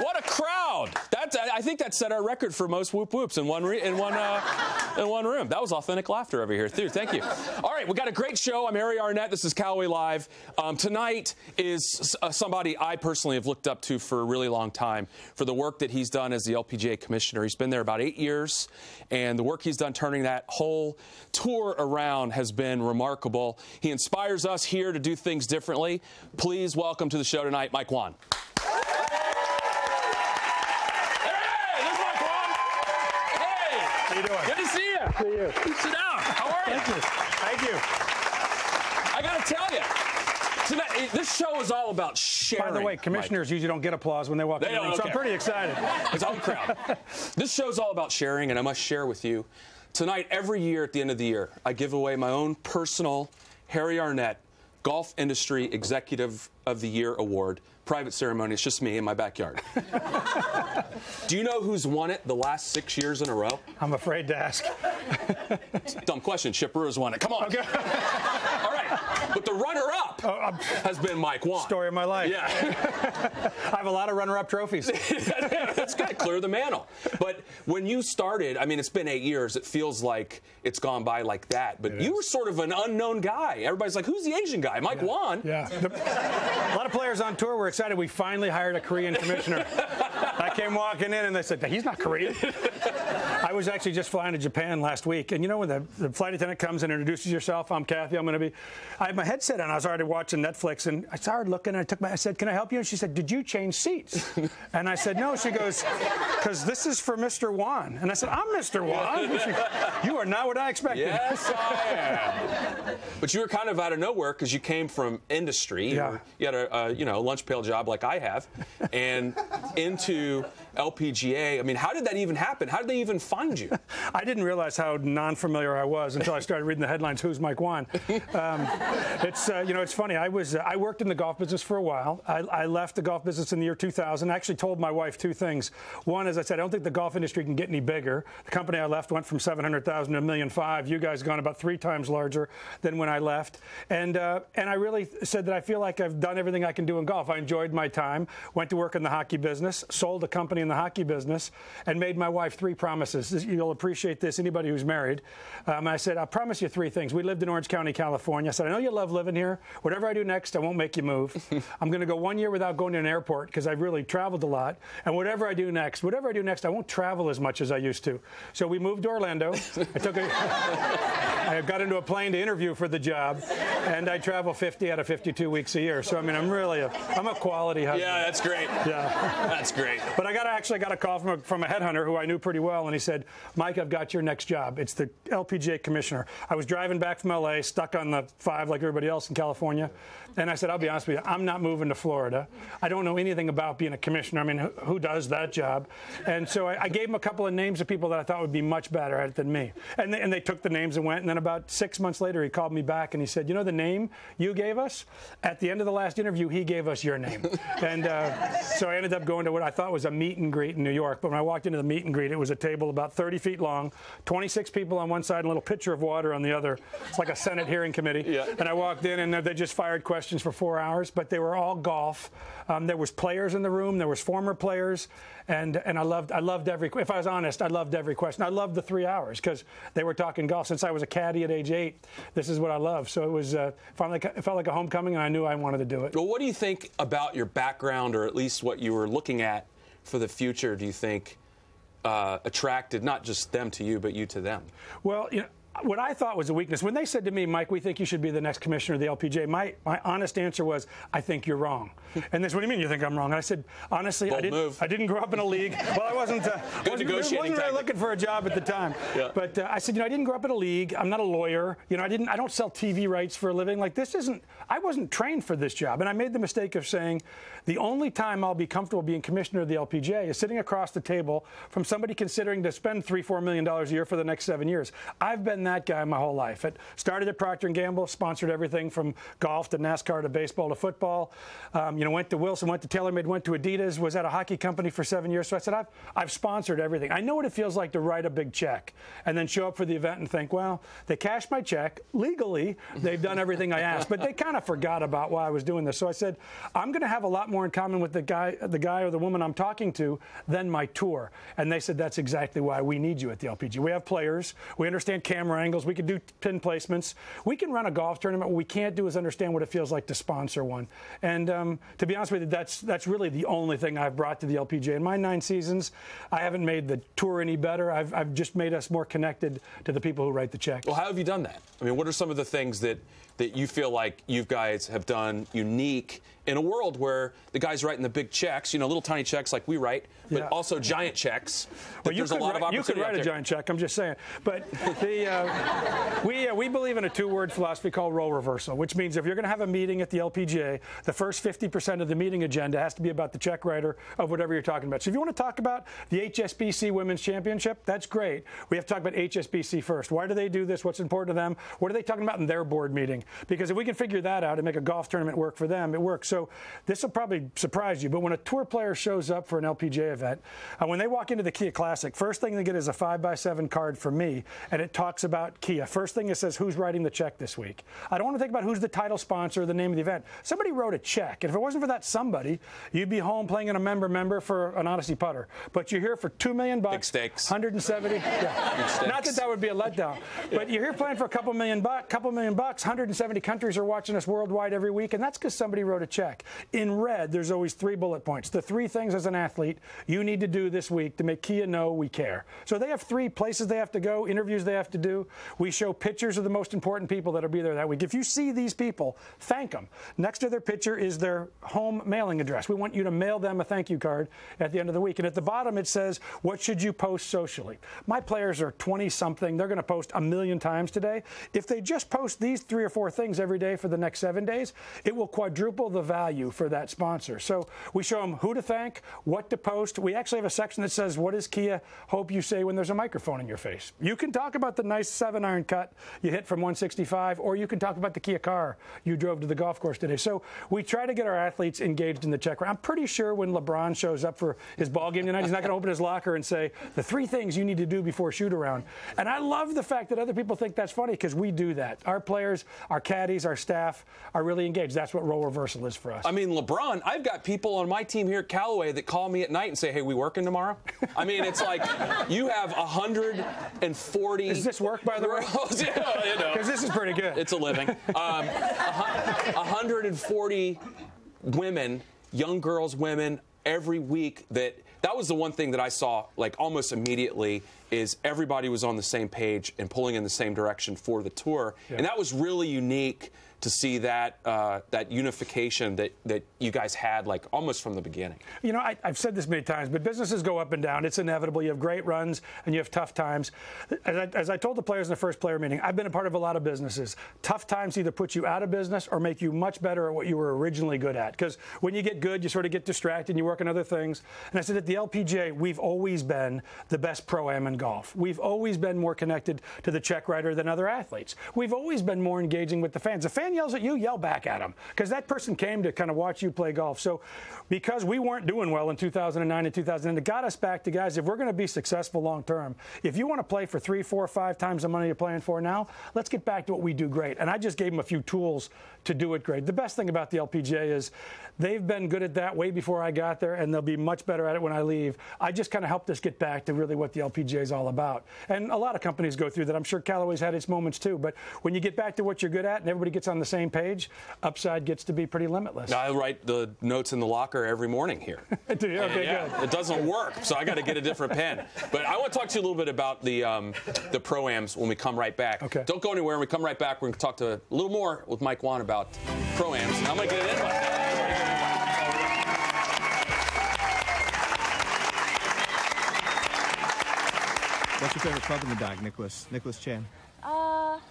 What a crowd! I think that set our record for most whoop whoops in one room. That was authentic laughter over here, too. Thank you. All right, we got a great show. I'm Harry Arnett. This is Callaway Live. Tonight is somebody I personally have looked up to for a really long time for the work that he's done as the LPGA commissioner. He's been there about 8 years, and the work he's done turning that whole tour around has been remarkable. He inspires us here to do things differently. Please welcome to the show tonight, Mike Whan. How you doing? Good to see you. See you. Sit down. How are you? Thank you. I got to tell you, tonight, this show is all about sharing. By the way, commissioners usually don't get applause when they walk in the room, so I'm pretty excited. It's all crowd. This show's all about sharing, and I must share with you. Tonight, every year at the end of the year, I give away my own personal Harry Arnett Golf Industry Executive of the Year Award. Private ceremony. It's just me in my backyard. Do you know who's won it the last 6 years in a row? I'm afraid to ask. Dumb question. Chip Brewer's won it. Come on. Okay. All right. But the runner-up has been Mike Whan. Story of my life. Yeah. I have a lot of runner-up trophies. That's good. Clear the mantle. But when you started, I mean, it's been 8 years. It feels like it's gone by like that. But you were sort of an unknown guy. Everybody's like, who's the Asian guy? Mike Whan. Yeah. A lot of players on tour were excited. We finally hired a Korean commissioner. I came walking in, and they said, he's not Korean. I was actually just flying to Japan last week. And you know when the flight attendant comes and introduces yourself, I'm Kathy, I'm going to be. I had my headset on. I was already watching Netflix, and I started looking, and I said, can I help you? And she said, did you change seats? And I said, no. She goes, because this is for Mr. Whan. And I said, I'm Mr. Whan. You are not what I expected. Yes, I am. But you were kind of out of nowhere because you came from industry. Yeah. You had a lunch pail job like I have, and into LPGA. I mean, how did that even happen? How did they even find you? I didn't realize how non-familiar I was until I started reading the headlines. Who's Mike Whan? It's funny. I worked in the golf business for a while. I left the golf business in the year 2000. I actually told my wife two things. One, as I said, I don't think the golf industry can get any bigger. The company I left went from 700,000 to 1.5 million. You guys gone about 3 times larger than when I left. And I really said that I feel like I've done everything I can do in golf. I enjoyed my time. Went to work in the hockey business. Sold a company in the hockey business, and made my wife 3 promises. You'll appreciate this, anybody who's married. I said, I'll promise you 3 things. We lived in Orange County, California. I said, I know you love living here. Whatever I do next, I won't make you move. I'm going to go 1 year without going to an airport because I've really traveled a lot. And whatever I do next, I won't travel as much as I used to. So we moved to Orlando. I got into a plane to interview for the job, and I travel 50 out of 52 weeks a year. So, I mean, I'm a quality husband. Yeah, that's great. Yeah. That's great. But I got a call from a headhunter who I knew pretty well, and he said, Mike, I've got your next job. It's the LPGA commissioner. I was driving back from L.A., stuck on the 5 like everybody else in California, and I said, I'll be honest with you, I'm not moving to Florida. I don't know anything about being a commissioner. I mean, who does that job? And so I gave him a couple of names of people that I thought would be much better at it than me. And they took the names and went, and then about 6 months later, he called me back, and he said, you know the name you gave us? At the end of the last interview, he gave us your name. And so I ended up going to what I thought was a meet and greet in New York. But when I walked into the meet and greet, it was a table about 30 feet long, 26 people on one side, and a little pitcher of water on the other. It's like a Senate hearing committee. Yeah. And I walked in, and they just fired questions for 4 hours, but they were all golf. There was players in the room. There was former players. And I loved every, if I was honest, I loved every question. I loved the 3 hours because they were talking golf. Since I was a caddy at age 8, this is what I love. So it was, it felt like a homecoming, and I knew I wanted to do it. Well, what do you think about your background, or at least what you were looking at for the future, do you think attracted not just them to you, but you to them? Well, what I thought was a weakness, when they said to me, Mike, we think you should be the next commissioner of the LPGA, my honest answer was, I think you're wrong. And they said, what do you mean you think I'm wrong? And I said, honestly, I didn't grow up in a league. Well, I wasn't really looking for a job at the time. Yeah. But I said, I didn't grow up in a league. I'm not a lawyer. I don't sell TV rights for a living. Like, I wasn't trained for this job. And I made the mistake of saying, the only time I'll be comfortable being commissioner of the LPGA is sitting across the table from somebody considering to spend $3-4 million a year for the next 7 years. I've been that guy my whole life. It started at Procter & Gamble, sponsored everything from golf to NASCAR to baseball to football. Went to Wilson, went to TaylorMade, went to Adidas, was at a hockey company for 7 years. So I said, I've sponsored everything. I know what it feels like to write a big check and then show up for the event and think, well, they cashed my check legally. They've done everything I asked, but they kind of forgot about why I was doing this. So I said, I'm going to have a lot more in common with the guy or the woman I'm talking to than my tour. And they said, that's exactly why we need you at the LPG. We have players. We understand camera angles. We can do pin placements. We can run a golf tournament. What we can't do is understand what it feels like to sponsor one. And to be honest with you, that's really the only thing I've brought to the LPGA. In my 9 seasons, I haven't made the tour any better. I've just made us more connected to the people who write the checks. Well, how have you done that? I mean, what are some of the things that you feel like you guys have done unique in a world where the guys writing the big checks, little tiny checks like we write, but also giant checks? Well, there's a lot of opportunity. You could write a giant check, I'm just saying. But we believe in a 2-word philosophy called role reversal, which means if you're going to have a meeting at the LPGA, the first 50% of the meeting agenda has to be about the check writer of whatever you're talking about. So if you want to talk about the HSBC Women's Championship, that's great. We have to talk about HSBC first. Why do they do this? What's important to them? What are they talking about in their board meeting? Because if we can figure that out and make a golf tournament work for them, it works. So this will probably surprise you, but when a tour player shows up for an LPGA event, when they walk into the Kia Classic, first thing they get is a 5x7 card from me, and it talks about Kia. First thing it says, who's writing the check this week? I don't want to think about who's the title sponsor or the name of the event. Somebody wrote a check, and if it wasn't for that somebody, you'd be home playing in a member for an Odyssey putter. But you're here for $2 million, big stakes, 170. Yeah. Not that would be a letdown, but you're here playing for a couple million bucks. 170 countries are watching us worldwide every week, and that's because somebody wrote a check. In red, there's always 3 bullet points. The 3 things as an athlete you need to do this week to make Kia know we care. So they have 3 places they have to go, interviews they have to do. We show pictures of the most important people that'll be there that week. If you see these people, thank them. Next to their picture is their home mailing address. We want you to mail them a thank you card at the end of the week. And at the bottom it says, what should you post socially? My players are 20-something. They're going to post 1 million times today. If they just post these 3 or 4 things every day for the next 7 days, it will quadruple the value for that sponsor. So we show them who to thank, what to post. We actually have a section that says, what does Kia hope you say when there's a microphone in your face? You can talk about the nice 7-iron cut you hit from 165, or you can talk about the Kia car you drove to the golf course today. So we try to get our athletes engaged in the check. I'm pretty sure when LeBron shows up for his ball game tonight, he's not going to open his locker and say, the 3 things you need to do before shoot-around. And I love the fact that other people think that's funny, because we do that. Our players, our caddies, our staff are really engaged. That's what role reversal is for us. I mean, LeBron, I've got people on my team here at Callaway that call me at night and say, hey, we working tomorrow? I mean, it's like you have 140. Is this work, by the way? Because this is pretty good. It's a living. 140 women, young girls, women, every week that was the one thing that I saw, like, almost immediately, is everybody was on the same page and pulling in the same direction for the tour. Yeah. And that was really unique to see that that unification that you guys had, like, almost from the beginning. I've said this many times, but businesses go up and down. It's inevitable. You have great runs and you have tough times. As I told the players in the first player meeting, I've been a part of a lot of businesses. Tough times either put you out of business or make you much better at what you were originally good at. Because when you get good, you sort of get distracted and you work on other things. And I said, at the LPGA, we've always been the best pro-am in golf. We've always been more connected to the check writer than other athletes. We've always been more engaging with the fans. A fan yells at you, yell back at him, because that person came to kind of watch you play golf. So because we weren't doing well in 2009 and 2010, it got us back to, guys, if we're going to be successful long term, if you want to play for 3, 4, 5 times the money you're playing for now, let's get back to what we do great. And I just gave them a few tools to do it great. The best thing about the LPGA is they've been good at that way before I got there, and they'll be much better at it when I leave. I just kind of helped us get back to really what the LPGA is all about. And a lot of companies go through that. I'm sure Callaway's had its moments too. But when you get back to what you're good at and everybody gets on the same page, upside gets to be pretty limitless. I write the notes in the locker every morning here. Do you? Okay, good. It doesn't work, so I got to get a different pen. But I want to talk to you a little bit about the Pro-Ams when we come right back. Okay. Don't go anywhere. When we come right back, we're going to talk to a little more with Mike Whan about Pro-Ams. I'm going to get an invite. What's your favorite club in the bag, Nicholas Chan?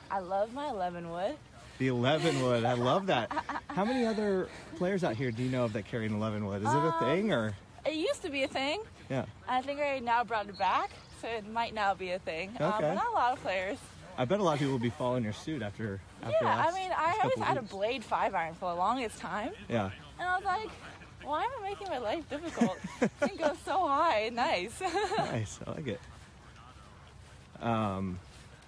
I love my 11 wood. The 11 wood, I love that. How many other players out here do you know of that carry an 11 wood? Is it a thing, or? It used to be a thing. Yeah. I think I now brought it back, so it might now be a thing. Okay. But not a lot of players. I bet a lot of people will be following your suit after Yeah, last, I mean, I last always couple had a weeks. blade 5-iron for the longest time. Yeah. And I was like, why am I making my life difficult? It goes so high. Nice. Nice. I like it.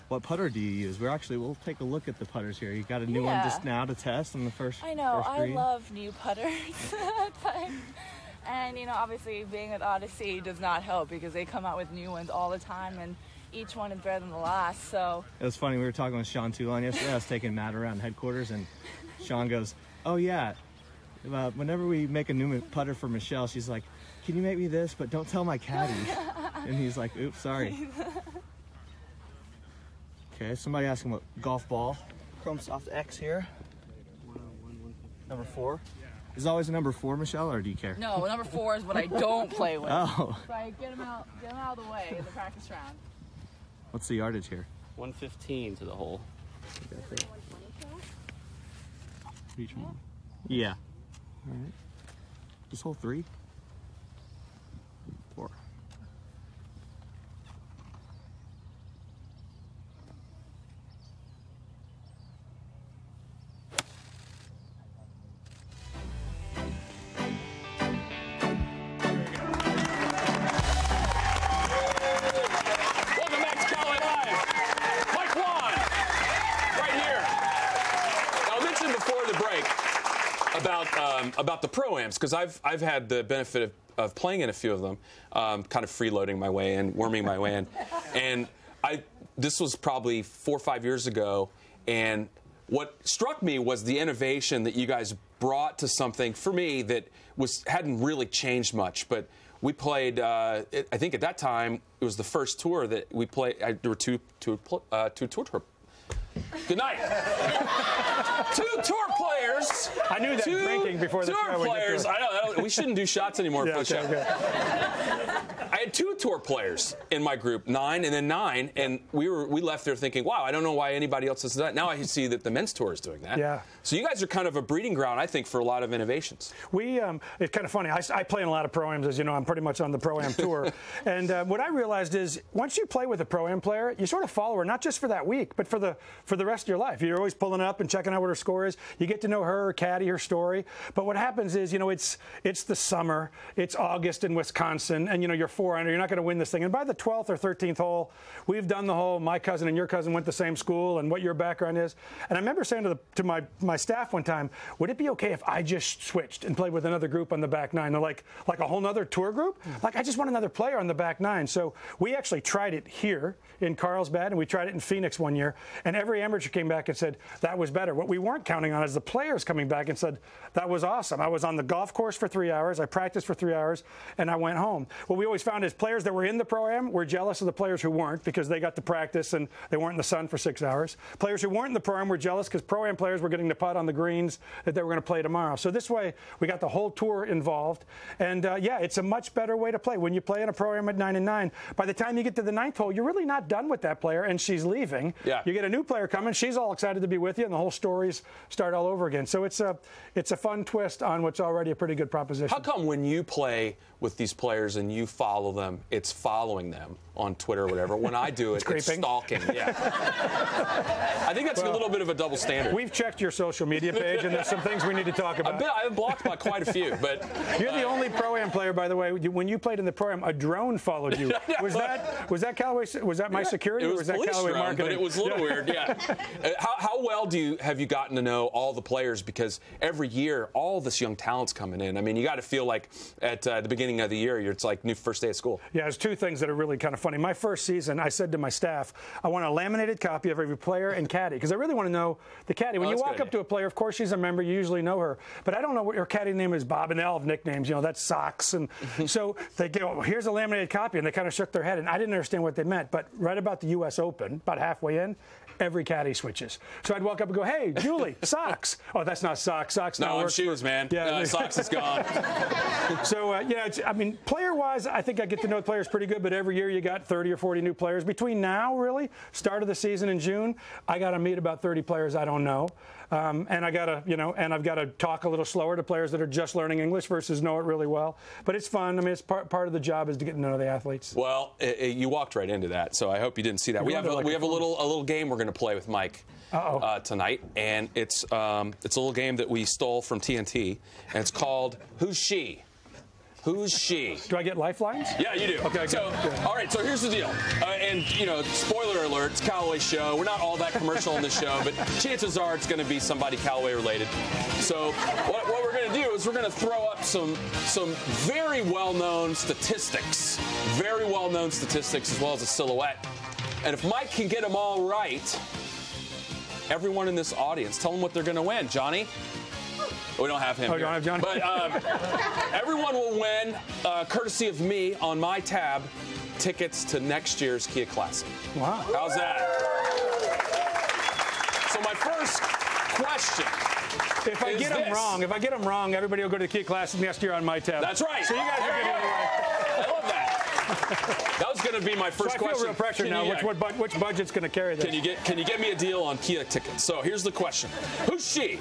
What putter do you use? We'll take a look at the putters here. You got a new one Yeah. just now to test on the first. I know, First I green? love new putters. And, you know, obviously being at Odyssey does not help because they come out with new ones all the time and each one is better than the last. So, It was funny. We were talking with Sean Toulon yesterday. I was taking Matt around headquarters, and Sean goes, "Oh yeah, whenever we make a new putter for Michelle, she's like, can you make me this? But don't tell my caddy." And he's like, "Oops, sorry." Okay, somebody asking what golf ball. Chrome Soft X here. Number 4. Is it always a number 4, Michelle, or do you care? no, number 4 is what I don't play with. Oh, So I get them out of the way in the practice round. what's the yardage here? 115 to the hole. Each one? Yeah. All right. This hole 3? 4. Welcome back to Callaway Live. Mike Whan, right here. Now, I mentioned before the break about the pro-ams, because I've had the benefit of playing in a few of them, kind of freeloading my way in, worming my way in. And this was probably 4 or 5 years ago, and what struck me was the innovation that you guys brought to something, for me, that hadn't really changed much. But we played, I think at that time, it was the first tour that we played. There were two tour. Good night. 2 tour players. I knew that drinking before the tour show. players. I know. We shouldn't do shots anymore Yeah, for the show. okay. I had 2 tour players in my group, 9 and then 9, and we left there thinking, wow, I don't know why anybody else does that. Now I see that the men's tour is doing that. Yeah. So you guys are kind of a breeding ground, I think, for a lot of innovations. It's kind of funny. I play in a lot of pro-ams, as you know. I'm pretty much on the pro-am tour. And what I realized is once you play with a pro-am player, you sort of follow her, not just for that week, but for the rest of your life. You're always pulling up and checking out what her score is. You get to know her caddy, her story. But what happens is, you know, it's the summer. It's August in Wisconsin, and, you know, you're 4 under. You're not going to win this thing. And by the 12th or 13th hole, we've done the whole my cousin and your cousin went to the same school and what your background is. And I remember saying to my staff one time, would it be okay if I just switched and played with another group on the back 9? They're like a whole nother tour group? Like, I just want another player on the back 9. So we actually tried it here in Carlsbad, and we tried it in Phoenix one year, and every amateur came back and said that was better. What we weren't counting on is the players coming back and said that was awesome. I was on the golf course for 3 hours, I practiced for 3 hours, and I went home. What we always found is players that were in the Pro-Am were jealous of the players who weren't, because they got to practice and they weren't in the sun for 6 hours. Players who weren't in the Pro-Am were jealous because Pro-Am players were getting to putt on the greens that they were going to play tomorrow. So this way, we got the whole tour involved. And yeah, it's a much better way to play. When you play in a Pro-Am at 9 and 9, by the time you get to the 9th hole, you're really not done with that player, and she's leaving. Yeah. You get a new player coming, she's all excited to be with you, and the whole stories start all over again. So it's a fun twist on what's already a pretty good proposition. How come when you play with these players and you follow them, it's following them on Twitter or whatever? When I do it, it's stalking. Yeah. I think that's a little bit of a double standard. We've checked your social media page, and there's some things we need to talk about. I've blocked by quite a few, but You're the only Pro-Am player, by the way. When you played in the Pro-Am, a drone followed you. Was that Callaway? Was that my security? it Or was was that police Callaway drone, marketing? but it was a little weird. Yeah. How well have you gotten to know all the players? Because every year, all this young talent's coming in. I mean, you got to feel like at the beginning of the year, it's like new first day of school. Yeah, there's 2 things that are really kind of funny. My first season, I said to my staff, I want a laminated copy of every player and caddy, because I really want to know the caddy. When you walk up to a player, of course she's a member, you usually know her, but I don't know what her caddy name is, Bob, and they all have nicknames, you know, that's Socks. And so they go, well, here's a laminated copy, and they kind of shook their head, and I didn't understand what they meant. But right about the U.S. Open, about halfway in, every caddy switches. So I'd walk up and go, hey, Julie, Socks. Oh, that's not Socks. Socks now No, works. shoes, man. Yeah. Socks is gone. So, yeah, I mean, player-wise, I think I get to know the players pretty good, but every year you got about 30 or 40 new players. Between now, really, start of the season in June, I got to meet about 30 players I don't know. And I got to, and I've got to talk a little slower to players that are just learning English versus know it really well. But it's fun. I mean, it's part of the job is to get to know the athletes. Well, you walked right into that, so I hope you didn't see that. We have a little game we're going to play with Mike tonight, and it's a little game that we stole from TNT, and it's called Who's She? Who's she? Do I get lifelines? Yeah, you do. Okay, so, good. All right, so here's the deal. And, spoiler alert, it's Callaway show. We're not all that commercial in this show, but chances are it's going to be somebody Callaway related. So what we're going to do is we're going to throw up some very well-known statistics, as well as a silhouette. And if Mike can get them all right, everyone in this audience, tell them what they're going to win. Johnny? We don't have him. Oh, you don't have Johnny? But everyone will win, courtesy of me on my tab, tickets to next year's Kia Classic. Wow. How's that? So my first question. If I get them wrong, everybody will go to the Kia Classic next year on my tab. That's right. So you guys are getting it right. I love that. That was going to be my first question. I feel real pressure now. Which budget's going to carry this? Can you get me a deal on Kia tickets? So here's the question. Who's she?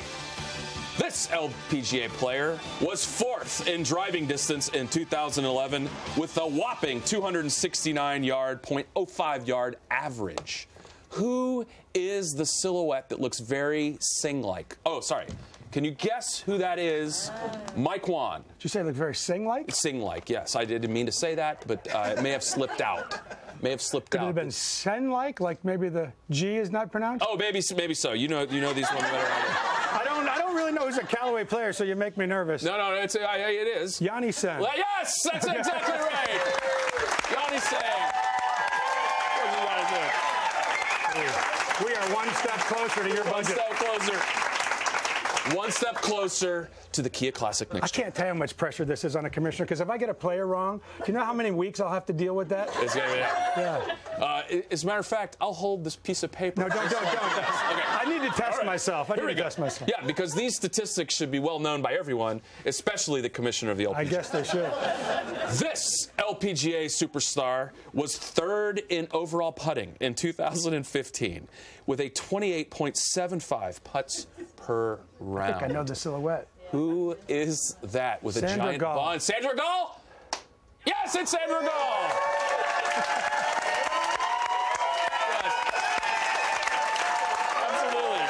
This LPGA player was fourth in driving distance in 2011 with a whopping 269-yard, 0.05-yard average. Who is the silhouette that looks very Sing-like? Oh, sorry. Can you guess who that is? Mike Wan. Did you say it looks very Sing-like? Sing-like, yes. I didn't mean to say that, but it may have slipped out. Could it have been Sen-like? Like maybe the G is not pronounced? Oh, maybe so. You know these ones better. I don't really know who's a Callaway player, so you make me nervous. No, it is. Yanni Sen. Well, yes, that's exactly right. Yanni Sen. What do you guys do? We are one step closer to your budget. One step closer to the Kia Classic next year. I can't tell you how much pressure this is on a commissioner, because if I get a player wrong, do you know how many weeks I'll have to deal with that? Yeah. As a matter of fact, I'll hold this piece of paper. No, don't. Okay. I need to test myself. Yeah, because these statistics should be well known by everyone, especially the commissioner of the LPGA. I guess they should. This LPGA superstar was third in overall putting in 2015 with a 28.75 putts per round. I think I know the silhouette. Who is that with Sandra a giant Gall. bond? Sandra Gall? Yes, it's Sandra Gall. Yes. Absolutely.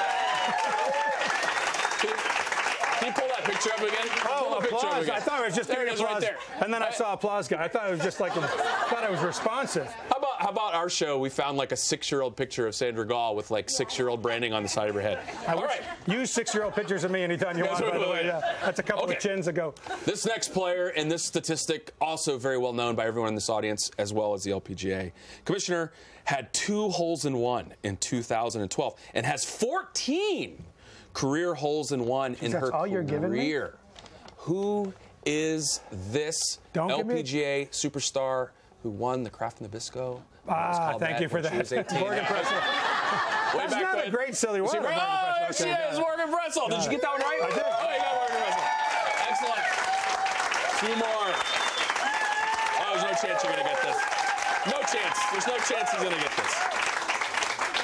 Can you pull that picture up again? Oh, applause. I thought it was just there. It is right there. And then I saw applause guy. I thought it was just like, thought it was responsive. How about our show? We found like a 6-year-old picture of Sandra Gall with like 6-year-old branding on the side of her head. All right. Use 6-year-old pictures of me anytime you want, by the way. Yeah. That's a couple of chins ago. This next player and this statistic, also very well known by everyone in this audience, as well as the LPGA. Commissioner had 2 holes-in-one in 2012 and has 14 career holes-in-one in her all you're giving me? career. Who is this LPGA superstar who won the Kraft Nabisco? Thank you for that. Morgan Pressel. That's not a great silhouette. Oh, she is Morgan Pressel. Did you get that one right? I did. Oh, you got Morgan Pressel. Excellent. 2 more. Oh, there's no chance you're going to get this. No chance. There's no chance he's going to get this.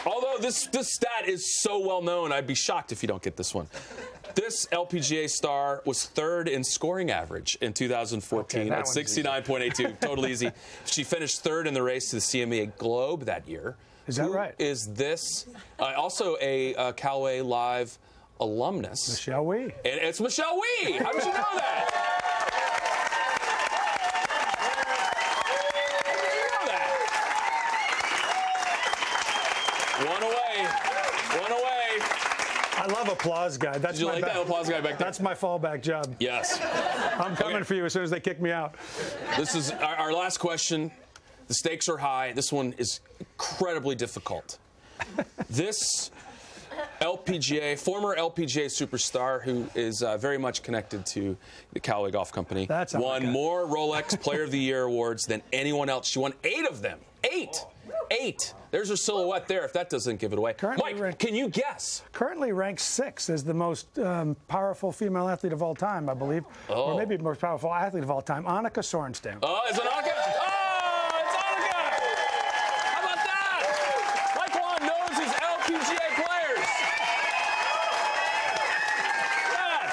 Although this stat is so well known, I'd be shocked if you don't get this one. This LPGA star was third in scoring average in 2014 at 69.82. Totally easy. She finished third in the race to the CME Globe that year. Is that right? Is this also a Callaway Live alumnus? Michelle Wie. And it's Michelle Wie. How did you know that? One away. I love applause guy. That's Did you like that applause guy back there? That's my fallback job. Yes. I'm coming for you as soon as they kick me out. This is our last question. The stakes are high. This one is incredibly difficult. This former LPGA superstar who is very much connected to the Callaway Golf Company, won more Rolex Player of the Year awards than anyone else. She won 8 of them. 8. There's her silhouette there, if that doesn't give it away. Mike, can you guess? Currently ranked 6th as the most powerful female athlete of all time, I believe. Or maybe the most powerful athlete of all time, Annika Sorenstam. Oh, is it Annika? Oh, it's Annika! LPGA players. Yeah.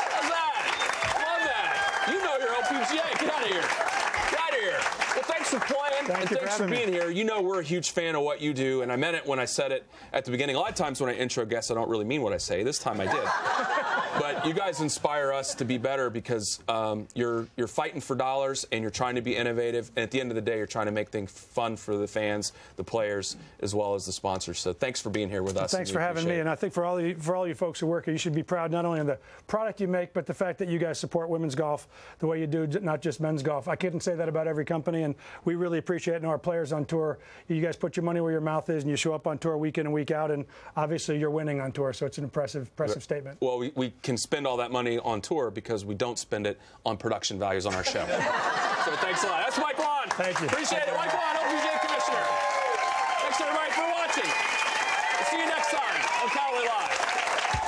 How's that? Love that. You know your LPGA. Get out of here. Get out of here. Well, thanks for playing, and thanks for being here. You know we're a huge fan of what you do, and I meant it when I said it at the beginning. A lot of times when I intro guests, I don't really mean what I say. This time I did. But you guys inspire us to be better because you're fighting for dollars and you're trying to be innovative. And at the end of the day, you're trying to make things fun for the fans, the players, as well as the sponsors. So thanks for being here with us. Thanks for having me. And I think for all you folks who work here, you should be proud not only of the product you make, but the fact that you guys support women's golf the way you do, not just men's golf. I couldn't say that about every company, and we really appreciate it. And our players on tour, you guys put your money where your mouth is, and you show up on tour week in and week out, and obviously you're winning on tour. So it's an impressive statement. Well, we can spend all that money on tour because we don't spend it on production values on our show. So thanks a lot. That's Mike Lon. Thank you. Appreciate it. Mike Lon, LPGA Commissioner. Thanks everybody for watching. We'll see you next time on Callaway Live.